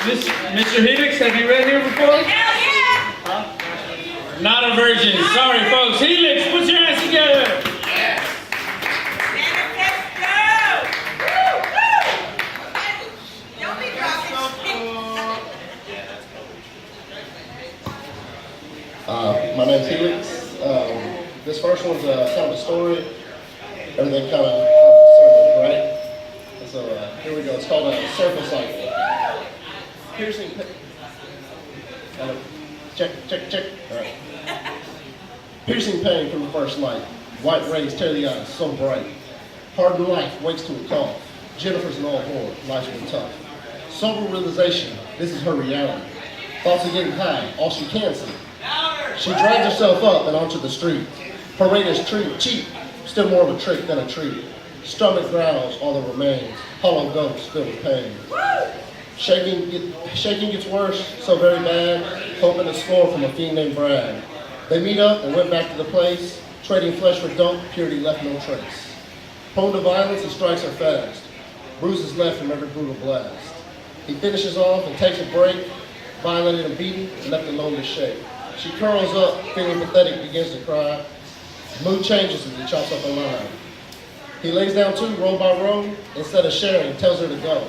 Mr. Helix, have you read here before? Hell yeah! Huh? Not a virgin. Sorry, folks. Helix, put your hands together. Yes. Let's go! Woo! Don't be dropping. My name's Helix. This first one's kind of a story. Everything kind of circles, right? So here we go. It's called a circle cycle. Piercing. Check. All right. Piercing pain from the first light. White rays tear the eyes, so bright. Hardened life wakes to a call. Jennifer's an old whore. Life's been tough. Sober realization. This is her reality. Thoughts of getting high. All she can see. She drags herself up and onto the street. Her rate is cheap. Still more of a trick than a treat. Stomach growls, all that remains. Hollow ghosts filled with pain. Shaking gets worse, so very bad. Hoping to score from a fiend named Brad. They meet up and went back to the place. Trading flesh for dope, purity left no trace. Prone to violence, he strikes her fast. Bruises left from every brutal blast. He finishes off and takes a break. Violated and beaten, left alone to shake. She curls up, feeling pathetic, begins to cry. Mood changes as he chops up a line. He lays down too, row by row. Instead of sharing, tells her to go.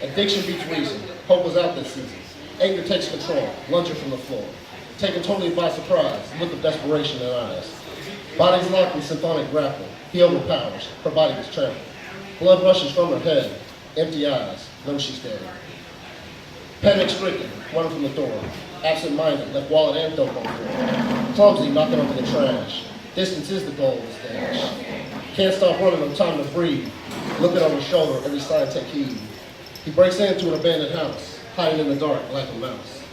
Addiction beats reason. Hope was out this season. Anger takes control, lunging from the floor. Taken totally by surprise, look of desperation in eyes. Body's locked in symphonic grapple. He overpowers, her body is trampled. Blood rushes from her head, empty eyes, knows she's dead. Panic-stricken, running from the door. Absent-minded, left wallet and dope on the floor. Clumsy, knocking over the trash. Distance is the goal of this dash. Can't stop running, no time to breathe. Looking over his shoulder, every sign take heed. He breaks into an abandoned house, hiding in the dark like a mouse.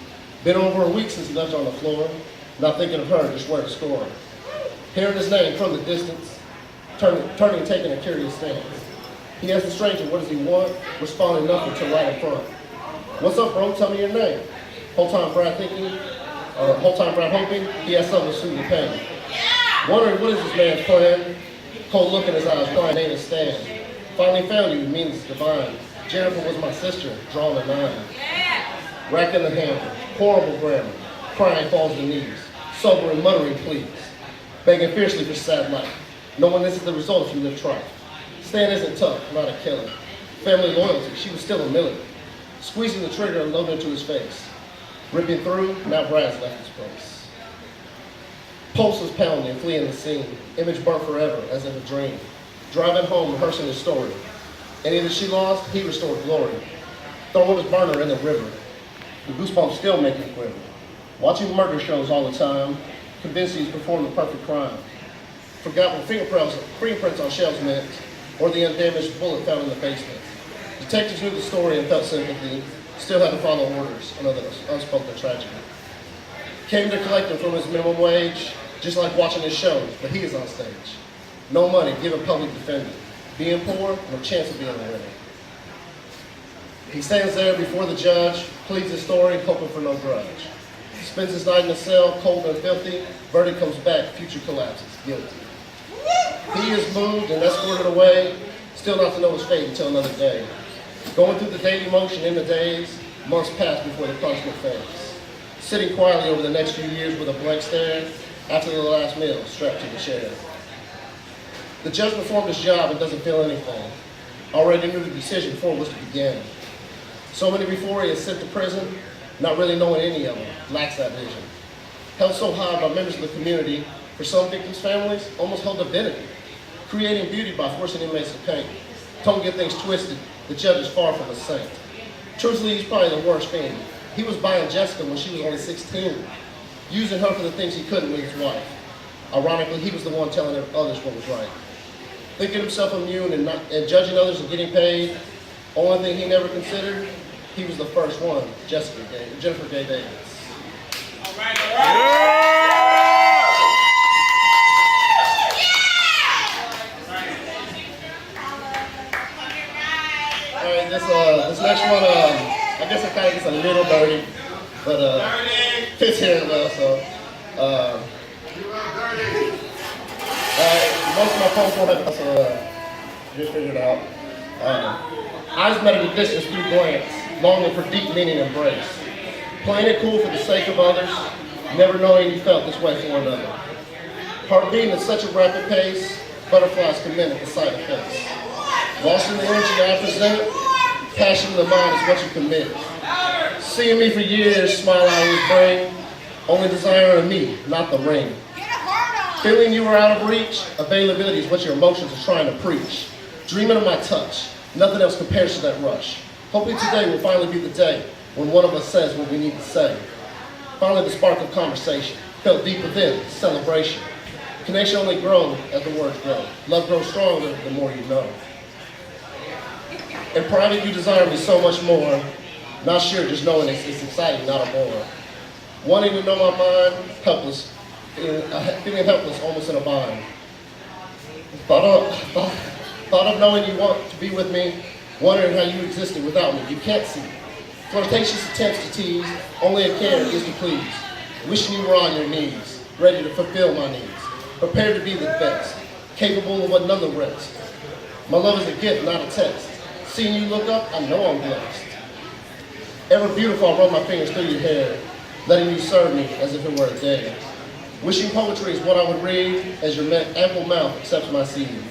Been over a week since he left her on the floor. Not thinking of her, just where to score. Hearing his name from the distance, turning, taking a curious stance. He asks the stranger, what does he want? Responding nothing till right in front. What's up, bro? Tell me your name. Whole time Brad hoping, he has something to soothe the pain. Wondering what is this man's plan? Cold look in his eyes, blind name is stand. Finally found you, it means it's divine. Jennifer was my sister, drawn a nine. Racked in the hammer, horrible grammar. Crying falls to knees, sober and muttering pleas. Begging fiercely for sad life, knowing this is the result if you live trite. Stan isn't tough, not a killer. Family loyalty, she was still a militant. Squeezing the trigger and loading into his face. Ripping through, now Brad's left his place. Pulse was pounding, fleeing the scene. Image burnt forever, as in a dream. Driving home, rehearsing his story. Any that she lost, he restored glory. Throwing his burner in the river. The goosebumps still make him quiver. Watching murder shows all the time, convinced he's performed the perfect crime. Forgot what fingerprints on shelves meant, or the undamaged bullet found in the basement. Detectives knew the story and felt sympathy, still had to follow orders, another unspoken tragedy. Came to collect him from his minimum wage, just like watching his shows, but he is on stage. No money, given public defender. Being poor, no chance of being a winner. He stands there before the judge, pleads his story, hoping for no grudge. Spends his night in a cell, cold and filthy. Verdict comes back, future collapses, guilty. He is moved and escorted away, still not to know his fate until another day. Going through the daily motion in the days, months pass before the punishment fades. Sitting quietly over the next few years with a blank stare, after the last meal, strapped to the chair. The judge performed his job and doesn't feel anything. Already knew the decision before it was to begin. So many before he is sent to prison, not really knowing any of them, lacks that vision. Held so high by members of the community, for some victims' families, almost held divinity. Creating beauty by forcing inmates to paint. Don't get things twisted, the judge is far from a saint. Truthfully, he's probably the worst fiend. He was buying Jessica when she was only 16, using her for the things he couldn't with his wife. Ironically, he was the one telling others what was right. Thinking himself immune and judging others and getting paid, only thing he never considered, he was the first one, Jennifer Gay Davis. All right. This next one, I guess it kind of gets a little dirty, but fits here well, so. Most of my folks won't have to just figure it out. Eyes met at a distance through glance. longing for deep meaning and embrace. Playing it cool for the sake of others, never knowing you felt this way for another. Heart beating at such a rapid pace, butterflies commend at the sight of face. Lost in the energy I present, passion in the mind is what you commit. Seeing me for years, smile I would bring, only desire in me, not the ring. Feeling you were out of reach, availability is what your emotions are trying to preach. Dreaming of my touch, nothing else compares to that rush. Hoping today will finally be the day when one of us says what we need to say. Finally the spark of conversation, felt deep within, celebration. Connection only grows as the words grow. Love grows stronger the more you know. In private you desire me so much more. Not sure, just knowing it's exciting, not a bore. Wanting to know my mind, helpless, feeling helpless, almost in a bind. Thought of knowing you want to be with me, wondering how you existed without me. You can't see. Flirtatious attempts to tease, only a care is to please. Wishing you were on your knees, ready to fulfill my needs. Prepared to be the best, capable of what none the rest. My love is a gift, not a test. Seeing you look up, I know I'm blessed. Ever beautiful, I run my fingers through your hair, letting you serve me as if it were a day. Wishing poetry is what I would read as your ample mouth accepts my seed.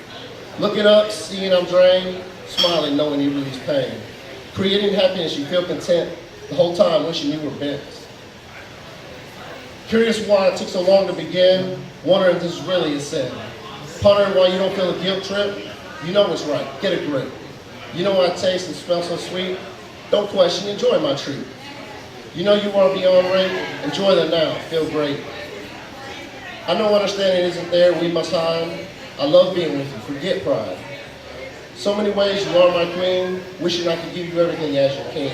Looking up, seeing I'm drained, smiling, knowing you release pain. Creating happiness, you feel content, the whole time wishing you were bent. Curious why it took so long to begin, wondering if this is really a sin. Pondering why you don't feel a guilt trip, you know what's right, get a grip. You know I taste and smell so sweet, don't question, enjoy my treat. You know you are beyond rate, enjoy the now, feel great. I know understanding isn't there, we must hide. I love being with you, forget pride. So many ways you are my queen, wishing I could give you everything as your king.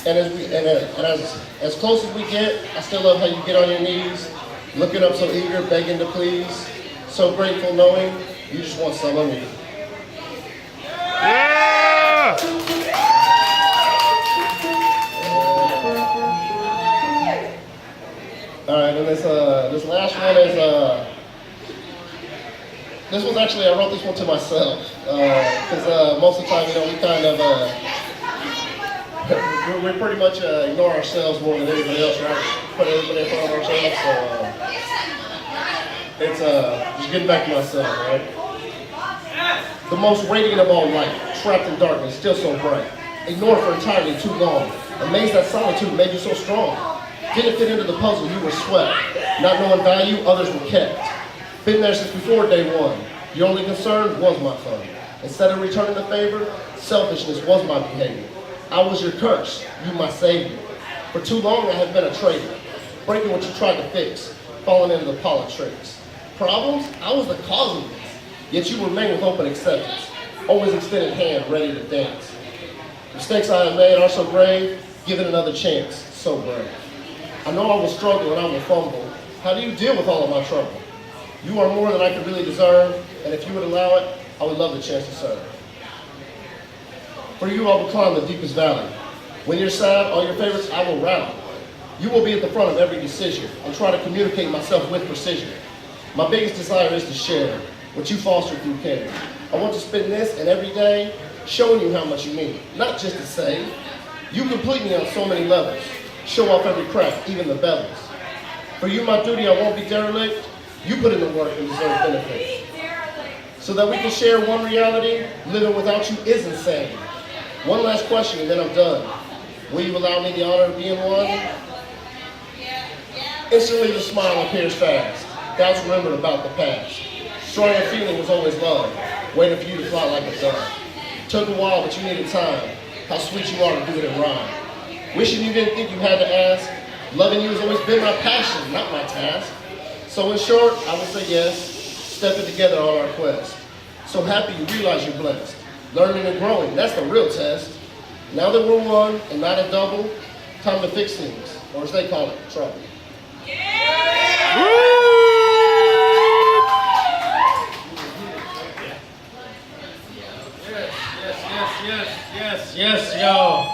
And as close as we get, I still love how you get on your knees, looking up so eager, begging to please. So grateful knowing you just want some of me. Yeah! All right, and this last one is this one's actually, I wrote this one to myself because most of the time, we kind of we pretty much ignore ourselves more than anybody else, right? Put everybody in front of ourselves, so it's just getting back to myself, right? The most radiant of all light, trapped in darkness, still so bright. Ignored for entirely too long. Amazed that solitude made you so strong. Didn't fit into the puzzle, you were swept. Not knowing value, others were kept. Been there since before day one. Your only concern was my fun. Instead of returning the favor, selfishness was my behavior. I was your curse, you my savior. For too long I have been a traitor, breaking what you tried to fix, falling into the politics. Problems? I was the cause of this. Yet you remain with open acceptance, always extended hand, ready to dance. Mistakes I have made are so grave, given another chance, so brave. I know I will struggle and I will fumble. How do you deal with all of my trouble? You are more than I could really deserve, and if you would allow it, I would love the chance to serve. For you, I will climb the deepest valley. When you're sad, all your favorites, I will rally. You will be at the front of every decision and try to communicate myself with precision. My biggest desire is to share what you foster through care. I want to spend this and every day showing you how much you mean, not just to say. You complete me on so many levels, show off every crack, even the bevels. For you, my duty, I won't be derelict. You put in the work and deserve benefits. So that we can share one reality, living without you is insanity. One last question and then I'm done. Will you allow me the honor of being one? Instantly the smile appears fast. Doubts remembered about the past. Stronger feeling was always love, waiting for you to fly like a dove. Took a while, but you needed time. How sweet you are to do it in rhyme. Wishing you didn't think you had to ask. Loving you has always been my passion, not my task. So in short, I will say yes, stepping together on our quest. So happy you realize you're blessed. Learning and growing, that's the real test. Now that we're one and not a double, time to fix things, or as they call it, trouble. Yes, y'all.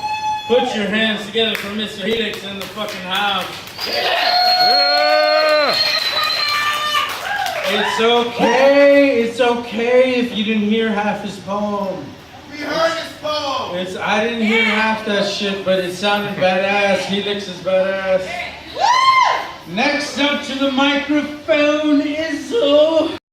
Put your hands together for Mr. Helix in the fucking house. Yeah! It's okay if you didn't hear half his poem. We heard his poem. I didn't hear half that shit, but it sounded badass. Helix is badass. Next up to the microphone is